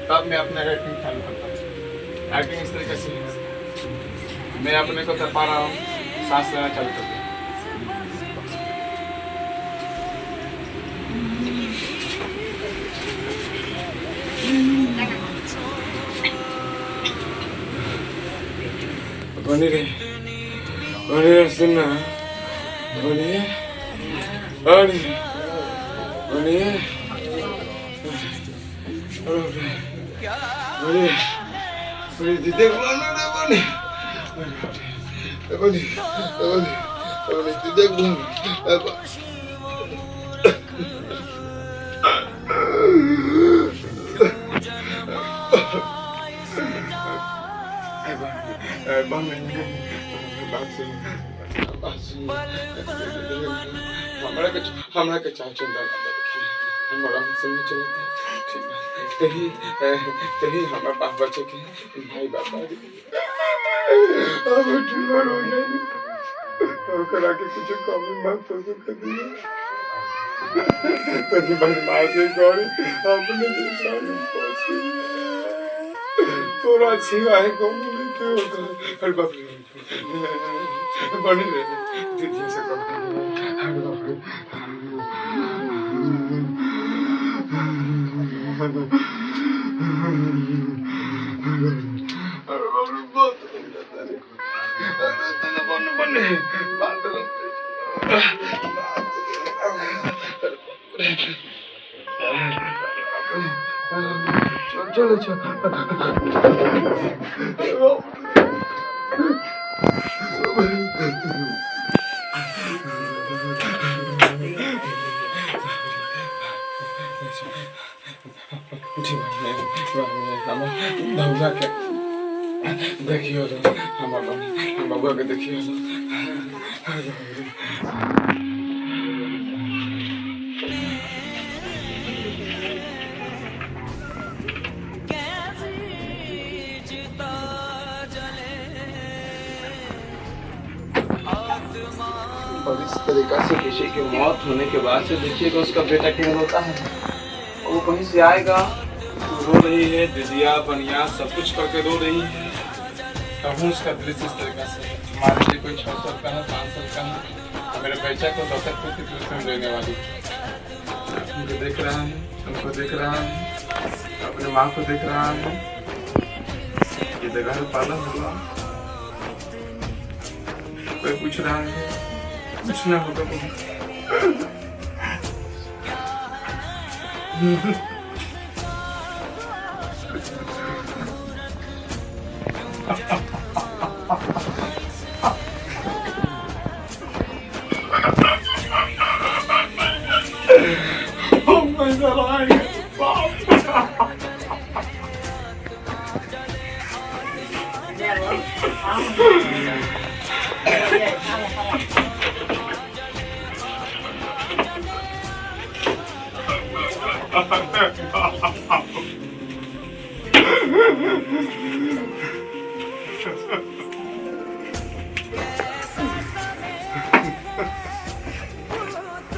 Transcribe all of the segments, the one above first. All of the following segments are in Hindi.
तब मैं अपने एक्टिंग चालू करता हूँ। एक्टिंग इस तरीके से मैं अपने को तपा रहा हूँ, सांस लेना चालू कर दिया। बनी रे सुनना, बनी दीदी हमरा के चाहे चिंता ना रखिए, हम आराम से चलते हैं, ठीक है। कहीं हमारे पास बच्चे के भाई बाबा अब डिलीवर हो जाएगी और करा के कुछ कमी मत हो सकती है। कहीं बदमाश है गौरी अपने सामने पहुंची थोड़ा सिवा है कौन नहीं क्यों होता हर बाप बनी रहे दीदी से कम हर बाप चलो देखियो हम बबुआ के देखियो और इस तरीका से किसी की मौत होने के बाद से देखिएगा उसका बेटा क्या होता है। वो कहीं से आएगा तो रो रही है, दिदिया बनिया सब कुछ करके रो रही है। कहूँ उसका दृश्य इस तरीका से हमारे लिए कोई 6 साल का है, 5 साल का है, मेरे बच्चा को डॉक्टर को ट्रीटमेंट देने वाली उनको देख रहा है, उनको देख रहा है, अपने माँ को देख रहा है। ये जगह पाला हुआ कोई पूछ रहा है कुछ ना होगा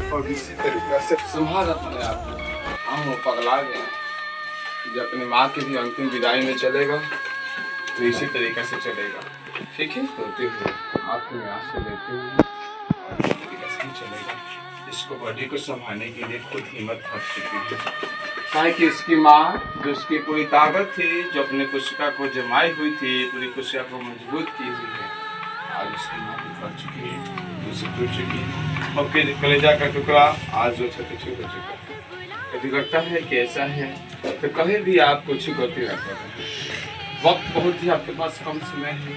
और इसी तरीके से संभाल अपने आप को। हम पगला गए जब अपनी माँ की भी अंतिम विदाई में चलेगा तो इसी तरीके से चलेगा, ठीक है। होते हुए आंखों में आंसू लेते हुए इसी तरीके से ही चलेगा। इसको बॉडी को संभालने के लिए खुद हिम्मत कर चुकी है, ताकि कि इसकी माँ जो उसकी पूरी ताकत थी, जो अपने कोशिका को जमाई हुई थी, पूरी कोशिका को मजबूत की हुई है, आज उसकी माँ भी कर चुकी है, उसे टूट चुकी है। और फिर कलेजा का टुकड़ा आज जो छूट हो चुका है। कभी लगता है कि ऐसा है तो कहीं भी आप कुछ गलती ना करें। वक्त बहुत ही आपके पास कम समय है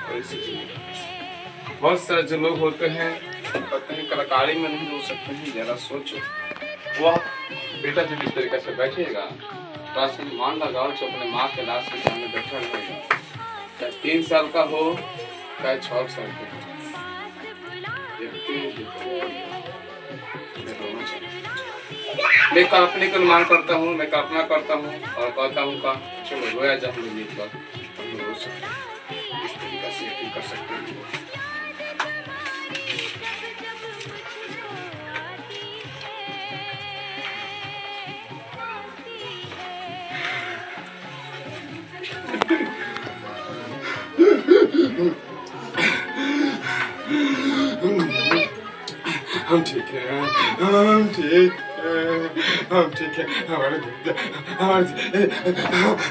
और इसी बहुत सारे जो लोग होते हैं कहते हैं कलाकारी में नहीं हो सकते हैं। जरा सोचो, वह बेटा जब इस तरीके से बैठेगा तो आसमान मान लगाओ जो अपने माँ के लाश के सामने बैठा रहेगा, चाहे 3 साल का हो चाहे 6 साल का हो। मैं कल्पना का अनुमान करता हूँ, मैं कल्पना करता हूँ और कहता हूँ का चलो रोया जा हम लोग रो सकते हैं, इस तरीके से यकीन कर सकते हैं। हम ठीक हैं, हम ठीक हैं, हम ठीक हैं।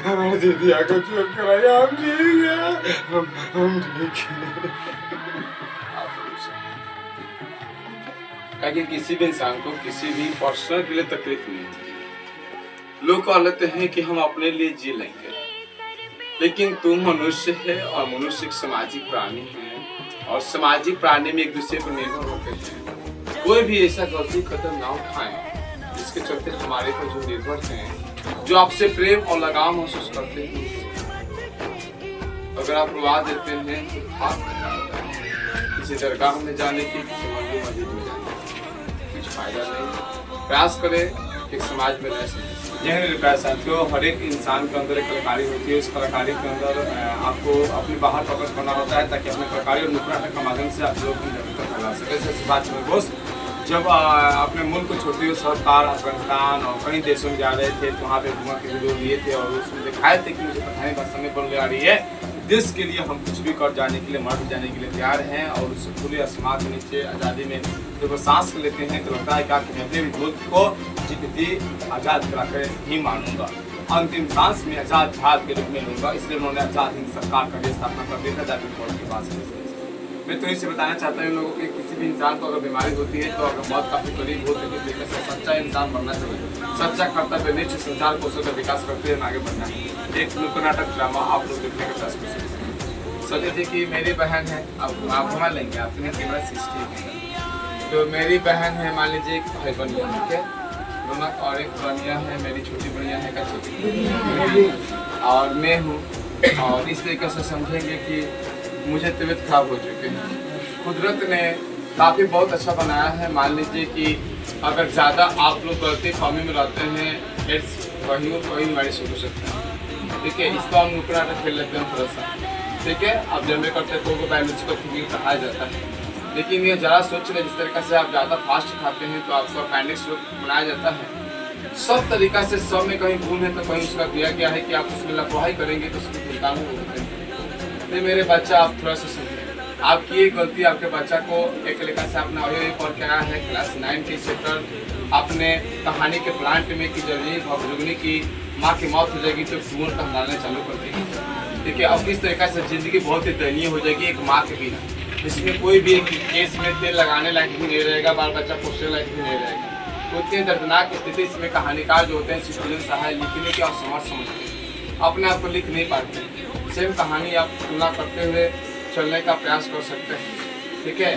हमारे दीदी आकर चोट कराया, हम ठीक हैं, हम ठीक हैं। ताकि किसी भी इंसान को किसी भी पर्सन के लिए तकलीफ नहीं थी। लोग कह लेते हैं कि हम अपने लिए जी लेंगे, लेकिन तुम मनुष्य है और मनुष्य एक सामाजिक प्राणी है, और सामाजिक प्राणी में एक दूसरे पर निर्भर होते हैं। कोई भी ऐसा गलती कदम ना उठाएं जिसके चलते हमारे पर जो निर्भर हैं, जो आपसे प्रेम और लगाव महसूस करते हैं, अगर आप रुआ देते हैं तो किसी दरगाह में जाने की, किसी मंदिर मस्जिद में जाने की कुछ फायदा नहीं। प्रयास करें कि समाज में रह सकें। जय हिंद प्यारे साथियों, हर एक इंसान के अंदर एक कलाकारी होती है। उस कलाकारी के अंदर आपको अपनी बाहर फोकस करना होता है ताकि अपने कलाकारी और नुक्कड़ नाटक के माध्यम से आप लोग अपनी जगह तक फैला सके। जैसे सुभाष चंद्र बोस जब अपने मुल्क को छोड़ते हुए सरकार अफगानिस्तान और कई देशों में जा रहे थे तो वहाँ पे घूमा के वीडियो लिए थे और उसमें दिखाए थे कि मुझे पता नहीं बस समय बन आ रही है, देश के लिए हम कुछ भी कर जाने के लिए, मर जाने के लिए तैयार हैं। और उस खुले आसमान के नीचे आज़ादी में जब सांस लेते हैं तो लगता है कि मैं अपने मुल्क को जीती आज़ाद करा कर ही मानूंगा, अंतिम सांस में आज़ाद भारत के रूप में लूंगा। इसलिए उन्होंने आज़ाद हिंद सरकार का स्थापना कर दिया था जाति कोर्ट के पास। मैं तो इसे बताना चाहता हूँ लोगों के, किसी भी इंसान को अगर बीमारी होती है तो अगर मौत काफी करीब हो तो किस तरीके से सच्चा इंसान बनना चाहिए, सच्चा कर्तव्य निश्चित संचार कौशल का विकास करते हुए आगे बढ़ना है। एक नुक्कड़ नाटक ड्रामा आप लोग देखने का प्रयास कर सकते हैं। सोचे थे कि मेरी बहन है, अब आप घुमा लेंगे, आपके कैमरा 60 है, तो मेरी बहन है, मान लीजिए एक भाई बनिया, ठीक है, रौनक, और एक बनिया है मेरी छोटी बनिया है का छोटी, और मैं हूँ। और इस तरीके से समझेंगे कि मुझे तबीयत खराब हो चुकी है। कुदरत ने काफ़ी बहुत अच्छा बनाया है। मान लीजिए कि अगर ज़्यादा आप लोग गलती फहमी में रहते हैं, वही बीमारी शुरू हो सकता है, ठीक है। इसको हम नुक्कड़ नाटक खेल लेते हैं थोड़ा सा, ठीक है। आप जब में करते हैं तो बायोलॉजिकल थिंकिंग कहा जाता है, लेकिन ये ज़रा सोच लें जिस तरीके से आप ज़्यादा फास्ट खाते हैं तो आपका अपेंडिक्स बनाया जाता है। सब तरीका से सब में कहीं गुण है तो कहीं उसका दिया गया है कि आप उसमें लापरवाही करेंगे तो उसकी चिंता में होते हैं। तो मेरे बच्चा आप थोड़ा सा सुनिए, आपकी ये गलती आपके बच्चा को एक तरीका से अपना वही पढ़ के आया है क्लास 9 के चैप्टर अपने कहानी के प्लांट में कि जल्दी भगजुगनी की माँ की मौत हो जाएगी तो खून का हलाने चालू कर देगी, ठीक है। और किस तरीके से ज़िंदगी बहुत ही दयनीय हो जाएगी एक माँ के बिना, इसमें कोई भी केस में तेल लगाने लायक भी नहीं रहेगा, बाल बच्चा पोषने लायक भी नहीं रहेगा। तो इतनी दर्दनाक स्थिति इसमें कहानीकार जो होते हैं सिटीजन सहाय लिखने के और समझते हैं, अपने आप को लिख नहीं पाते। सेम कहानी आप तुलना करते हुए चलने का प्रयास कर सकते हैं, ठीक है,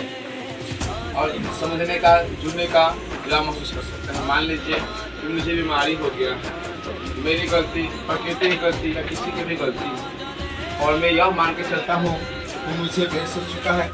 और समझने का, जुड़ने का जुड़ाव महसूस कर सकते हैं। मान लीजिए कि मुझे बीमारी हो गया, मेरी गलती, प्रकृति की गलती या किसी की भी गलती, और मैं यह मान के चलता हूँ कि मुझे बेहोश हो चुका है,